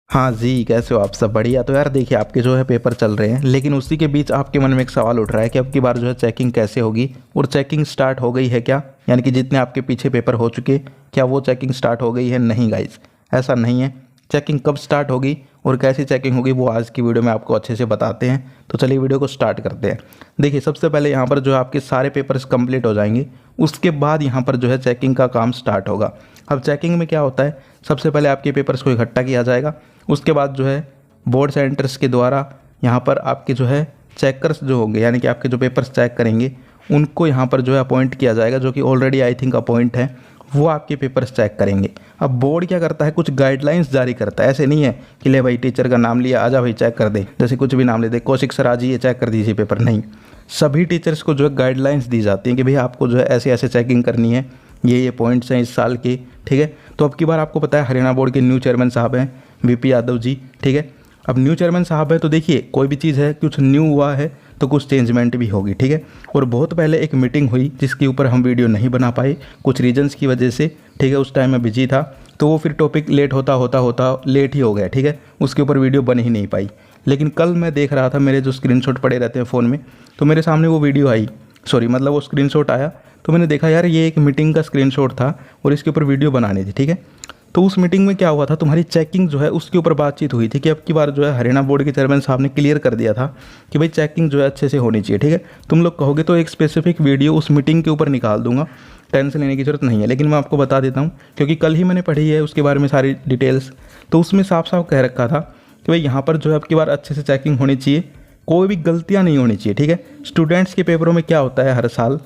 हाँ जी, कैसे हो आप? सब बढ़िया। तो यार देखिए, आपके जो है पेपर चल रहे हैं, लेकिन उसी के बीच आपके मन में एक सवाल उठ रहा है कि अब की बार जो है चेकिंग कैसे होगी, और चेकिंग स्टार्ट हो गई है क्या? यानी कि जितने आपके पीछे पेपर हो चुके, क्या वो चेकिंग स्टार्ट हो गई है? नहीं गाइस, ऐसा नहीं है। चेकिंग कब स्टार्ट होगी और कैसी चेकिंग होगी, वो आज की वीडियो में आपको अच्छे से बताते हैं। तो चलिए वीडियो को स्टार्ट करते हैं। देखिए, सबसे पहले यहाँ पर जो है आपके सारे पेपर्स कंप्लीट हो जाएंगे, उसके बाद यहाँ पर जो है चेकिंग का काम स्टार्ट होगा। अब चेकिंग में क्या होता है, सबसे पहले आपके पेपर्स को इकट्ठा किया जाएगा, उसके बाद जो है बोर्ड सेंटर्स के द्वारा यहाँ पर आपके जो है चेकर्स जो होंगे, यानी कि आपके जो पेपर्स चेक करेंगे, उनको यहाँ पर जो है अपॉइंट किया जाएगा, जो कि ऑलरेडी आई थिंक अपॉइंट है। वो आपके पेपर्स चेक करेंगे। अब बोर्ड क्या करता है, कुछ गाइडलाइंस जारी करता है। ऐसे नहीं है कि ले भाई टीचर का नाम लिया, आजा भाई चेक कर दे, जैसे कुछ भी नाम ले दे, कौशिक सर आज ये चेक कर दीजिए पेपर। नहीं, सभी टीचर्स को जो है गाइडलाइंस दी जाती हैं कि भाई आपको जो है ऐसे ऐसे चेकिंग करनी है, ये पॉइंट्स हैं इस साल के। ठीक है, तो अब की बार आपको पता है हरियाणा बोर्ड के न्यू चेयरमैन साहब हैं वीपी यादव जी। ठीक है, अब न्यू चेयरमैन साहब है तो देखिए, कोई भी चीज़ है, कुछ न्यू हुआ है तो कुछ चेंजमेंट भी होगी। ठीक है, और बहुत पहले एक मीटिंग हुई जिसके ऊपर हम वीडियो नहीं बना पाए कुछ रीजंस की वजह से। ठीक है, उस टाइम मैं बिजी था, तो वो फिर टॉपिक लेट होता होता होता लेट ही हो गया। ठीक है, उसके ऊपर वीडियो बन ही नहीं पाई। लेकिन कल मैं देख रहा था, मेरे जो स्क्रीनशॉट पड़े रहते हैं फ़ोन में, तो मेरे सामने वो वीडियो आई, सॉरी मतलब वो स्क्रीनशॉट आया। तो मैंने देखा यार ये एक मीटिंग का स्क्रीनशॉट था और इसके ऊपर वीडियो बनानी थी। ठीक है, तो उस मीटिंग में क्या हुआ था, तुम्हारी चेकिंग जो है उसके ऊपर बातचीत हुई थी कि अब की बार जो है हरियाणा बोर्ड के चेयरमैन साहब ने क्लियर कर दिया था कि भाई चेकिंग जो है अच्छे से होनी चाहिए। ठीक है, तुम लोग कहोगे तो एक स्पेसिफिक वीडियो उस मीटिंग के ऊपर निकाल दूंगा, टेंशन लेने की ज़रूरत नहीं है। लेकिन मैं आपको बता देता हूँ, क्योंकि कल ही मैंने पढ़ी है उसके बारे में सारी डिटेल्स। तो उसमें साफ साफ कह रखा था कि भाई यहाँ पर जो है अब की बार अच्छे से चेकिंग होनी चाहिए, कोई भी गलतियाँ नहीं होनी चाहिए। ठीक है, स्टूडेंट्स के पेपरों में क्या होता है, हर साल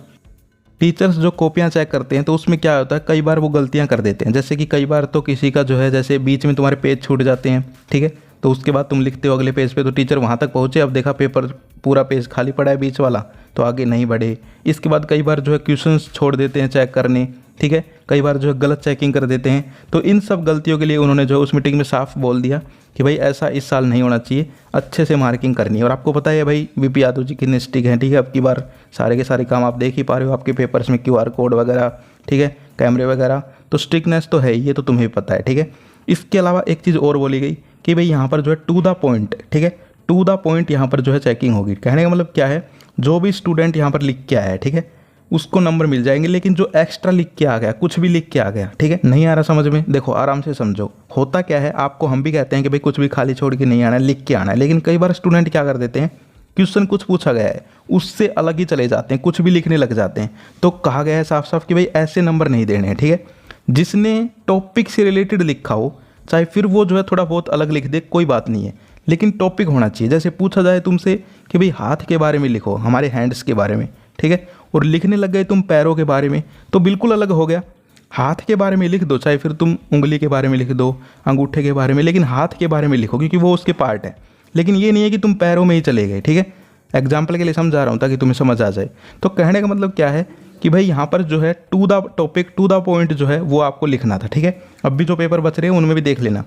टीचर्स जो कॉपियाँ चेक करते हैं तो उसमें क्या होता है, कई बार वो गलतियाँ कर देते हैं। जैसे कि कई बार तो किसी का जो है, जैसे बीच में तुम्हारे पेज छूट जाते हैं। ठीक है, तो उसके बाद तुम लिखते हो अगले पेज पे, तो टीचर वहाँ तक पहुँचे, अब देखा पेपर पूरा पेज खाली पड़ा है बीच वाला, तो आगे नहीं बढ़े। इसके बाद कई बार जो है क्वेश्चंस छोड़ देते हैं चेक करने। ठीक है, कई बार जो है गलत चेकिंग कर देते हैं। तो इन सब गलतियों के लिए उन्होंने जो है उस मीटिंग में साफ बोल दिया कि भाई ऐसा इस साल नहीं होना चाहिए, अच्छे से मार्किंग करनी है। और आपको पता है भाई वीपी यादव जी कितने स्ट्रिक्ट हैं। ठीक है, अब की बार सारे के सारे काम आप देख ही पा रहे हो, आपके पेपर्स में क्यूआर कोड वगैरह, ठीक है, कैमरे वगैरह, तो स्ट्रिक्टनेस तो है ही, ये तो तुम्हें भी पता है। ठीक है, इसके अलावा एक चीज़ और बोली गई कि भाई यहाँ पर जो है टू द पॉइंट, ठीक है, टू द पॉइंट यहाँ पर जो है चेकिंग होगी। कहने का मतलब क्या है, जो भी स्टूडेंट यहाँ पर लिख के आया है, ठीक है, उसको नंबर मिल जाएंगे। लेकिन जो एक्स्ट्रा लिख के आ गया, कुछ भी लिख के आ गया, ठीक है, नहीं आ रहा समझ में, देखो आराम से समझो। होता क्या है, आपको हम भी कहते हैं कि भाई कुछ भी खाली छोड़ के नहीं आना है, लिख के आना है। लेकिन कई बार स्टूडेंट क्या कर देते हैं, क्वेश्चन कुछ पूछा गया है उससे अलग ही चले जाते हैं, कुछ भी लिखने लग जाते हैं। तो कहा गया है साफ साफ कि भाई ऐसे नंबर नहीं देने हैं। ठीक है, जिसने टॉपिक से रिलेटेड लिखा हो, चाहे फिर वो जो है थोड़ा बहुत अलग लिख दे, कोई बात नहीं है, लेकिन टॉपिक होना चाहिए। जैसे पूछा जाए तुमसे कि भाई हाथ के बारे में लिखो, हमारे हैंड्स के बारे में, ठीक है, और लिखने लग गए तुम पैरों के बारे में, तो बिल्कुल अलग हो गया। हाथ के बारे में लिख दो, चाहे फिर तुम उंगली के बारे में लिख दो, अंगूठे के बारे में, लेकिन हाथ के बारे में लिखो क्योंकि वो उसके पार्ट है। लेकिन ये नहीं है कि तुम पैरों में ही चले गए। ठीक है, एग्जाम्पल के लिए समझा रहा हूँ ताकि तुम्हें समझ आ जाए। तो कहने का मतलब क्या है कि भाई यहाँ पर जो है to the topic, to the point जो है वो आपको लिखना था। ठीक है, अब भी जो पेपर बच रहे हैं उनमें भी देख लेना।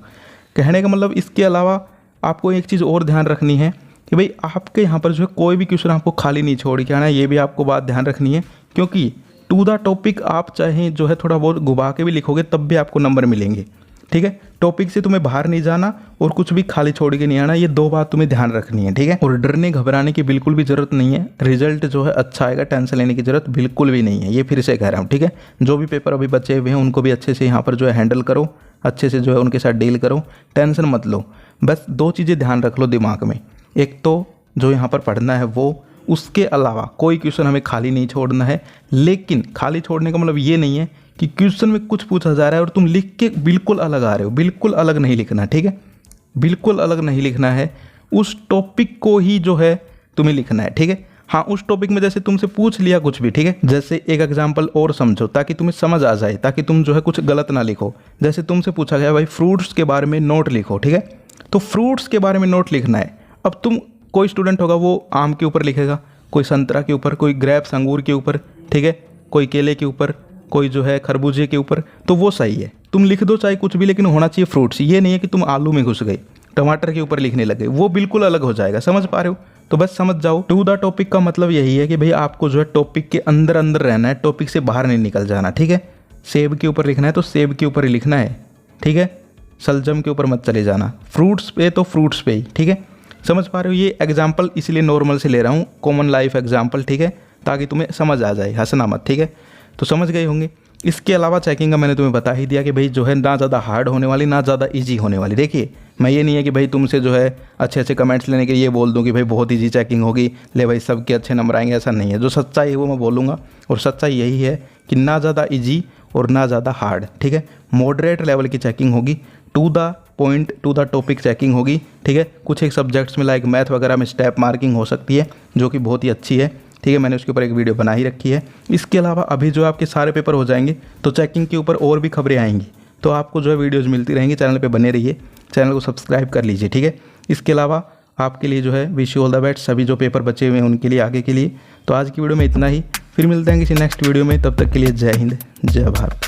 कहने का मतलब इसके अलावा आपको एक चीज़ और ध्यान रखनी है कि भाई आपके यहाँ पर जो है कोई भी क्वेश्चन आपको खाली नहीं छोड़ के आना है, ये भी आपको बात ध्यान रखनी है। क्योंकि टू द टॉपिक आप चाहे जो है थोड़ा बहुत घुमा के भी लिखोगे तब भी आपको नंबर मिलेंगे। ठीक है, टॉपिक से तुम्हें बाहर नहीं जाना और कुछ भी खाली छोड़ के नहीं आना, ये दो बात तुम्हें ध्यान रखनी है। ठीक है, और डरने घबराने की बिल्कुल भी जरूरत नहीं है, रिजल्ट जो है अच्छा आएगा, टेंशन लेने की जरूरत बिल्कुल भी नहीं है। ये फिर से कह रहा हूँ। ठीक है, जो भी पेपर अभी बचे हुए हैं उनको भी अच्छे से यहाँ पर जो है हैंडल करो, अच्छे से जो है उनके साथ डील करो, टेंशन मत लो। बस दो चीज़ें ध्यान रख लो दिमाग में, एक तो जो यहाँ पर पढ़ना है वो, उसके अलावा कोई क्वेश्चन हमें खाली नहीं छोड़ना है। लेकिन खाली छोड़ने का मतलब ये नहीं है कि क्वेश्चन में कुछ पूछा जा रहा है और तुम लिख के बिल्कुल अलग आ रहे हो, बिल्कुल अलग नहीं लिखना। ठीक है, बिल्कुल अलग नहीं लिखना है, उस टॉपिक को ही जो है तुम्हें लिखना है। ठीक है, हाँ, उस टॉपिक में जैसे तुमसे पूछ लिया कुछ भी, ठीक है, जैसे एक एग्जांपल और समझो ताकि तुम्हें समझ आ जाए, ताकि तुम जो है कुछ गलत ना लिखो। जैसे तुमसे पूछा गया भाई फ्रूट्स के बारे में नोट लिखो, ठीक है, तो फ्रूट्स के बारे में नोट लिखना है। अब तुम, कोई स्टूडेंट होगा वो आम के ऊपर लिखेगा, कोई संतरा के ऊपर, कोई ग्रेप्स अंगूर के ऊपर, ठीक है, कोई केले के ऊपर, कोई जो है खरबूजे के ऊपर, तो वो सही है, तुम लिख दो चाहे कुछ भी, लेकिन होना चाहिए फ्रूट्स। ये नहीं है कि तुम आलू में घुस गए, टमाटर के ऊपर लिखने लगे, वो बिल्कुल अलग हो जाएगा। समझ पा रहे हो? तो बस समझ जाओ, टू द टॉपिक का मतलब यही है कि भाई आपको जो है टॉपिक के अंदर अंदर रहना है, टॉपिक से बाहर नहीं निकल जाना। ठीक है, सेब के ऊपर लिखना है तो सेब के ऊपर ही लिखना है। ठीक है, शलजम के ऊपर मत चले जाना, फ्रूट्स पे तो फ्रूट्स पे ही, ठीक है। समझ पा रहे हो, ये एग्जाम्पल इसलिए नॉर्मल से ले रहा हूँ, कॉमन लाइफ एग्जाम्पल, ठीक है, ताकि तुम्हें समझ आ जाए, हंसना मत, ठीक है। तो समझ गए होंगे। इसके अलावा चेकिंग का मैंने तुम्हें बता ही दिया कि भाई जो है ना ज़्यादा हार्ड होने वाली ना ज़्यादा इजी होने वाली। देखिए मैं ये नहीं है कि भाई तुमसे जो है अच्छे अच्छे कमेंट्स लेने के लिए बोल दूं कि भाई बहुत इजी चेकिंग होगी, ले भाई सबके अच्छे नंबर आएंगे, ऐसा नहीं है। जो सच्चाई है वो मैं बोलूँगा, और सच्चाई यही है कि ना ज़्यादा इजी और ना ज़्यादा हार्ड, ठीक है। मॉडरेट लेवल की चेकिंग होगी, to the point to the topic checking होगी, ठीक है। कुछ एक सब्जेक्ट्स में लाइक मैथ वगैरह में स्टेप मार्किंग हो सकती है, जो कि बहुत ही अच्छी है, ठीक है। मैंने उसके ऊपर एक वीडियो बना ही रखी है। इसके अलावा अभी जो आपके सारे पेपर हो जाएंगे तो चेकिंग के ऊपर और भी खबरें आएंगी, तो आपको जो है वीडियोज़ मिलती रहेंगी। चैनल पे बने रहिए, चैनल को सब्सक्राइब कर लीजिए, ठीक है। इसके अलावा आपके लिए जो है wish you all the best, सभी जो पेपर बचे हुए हैं उनके लिए, आगे के लिए। तो आज की वीडियो में इतना ही, फिर मिलते हैं किसी नेक्स्ट वीडियो में, तब तक के लिए जय हिंद जय भारत।